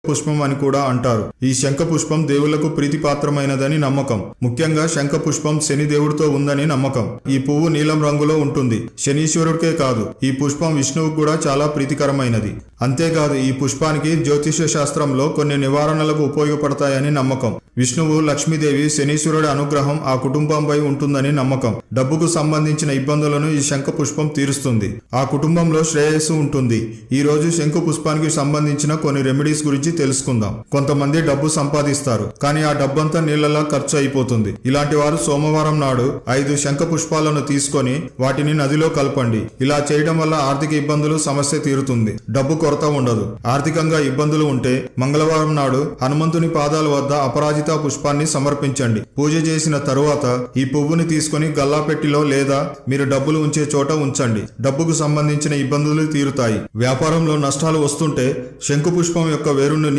పుష్పం అని కూడా అంటారు. ఈ శంఖ పుష్పం దేవుళ్లకు ప్రీతిపాత్రమైనదని నమ్మకం. ముఖ్యంగా శంఖ పుష్పం శని దేవుడితో ఉందని నమ్మకం. ఈ పువ్వు నీలం రంగులో ఉంటుంది. శనీశ్వరుడికే కాదు, ఈ పుష్పం విష్ణువుకు కూడా చాలా ప్రీతికరమైనది. అంతేకాదు ఈ పుష్పానికి జ్యోతిష శాస్త్రంలో కొన్ని నివారణలకు ఉపయోగపడతాయని నమ్మకం. విష్ణువు, లక్ష్మీదేవి, శనీశ్వరుడి అనుగ్రహం ఆ కుటుంబంపై ఉంటుందని నమ్మకం. డబ్బుకు సంబంధించిన ఇబ్బందులను ఈ శంఖ పుష్పం తీరుస్తుంది. ఆ కుటుంబంలో శ్రేయస్సు ఉంటుంది. ఈ రోజు శంఖ పుష్పానికి సంబంధించిన కొన్ని రెమెడీస్ గురించి తెలుసుకుందాం. కొంతమంది డబ్బు సంపాదిస్తారు, కానీ ఆ డబ్బంతా నీళ్లలా ఖర్చు అయిపోతుంది. ఇలాంటి వారు సోమవారం నాడు 5 శంఖ పుష్పాలను తీసుకొని వాటిని నదిలో కలపండి. ఇలా చేయడం వల్ల ఆర్థిక ఇబ్బందులు సమస్య తీరుతుంది. డబ్బు కొరత ఉండదు. ఆర్థికంగా ఇబ్బందులు ఉంటే మంగళవారం నాడు హనుమంతుని పాదాల వద్ద అపరాజిత పుష్పాన్ని సమర్పించండి. పూజ చేసిన తరువాత ఈ పువ్వుని తీసుకొని గల్లాపెట్టిలో లేదా మీరు డబ్బులు ఉంచే చోట ఉంచండి. డబ్బుకు సంబంధించిన ఇబ్బందులు తీరుతాయి. వ్యాపారంలో నష్టాలు వస్తుంటే శంకు పుష్పం యొక్క వేరును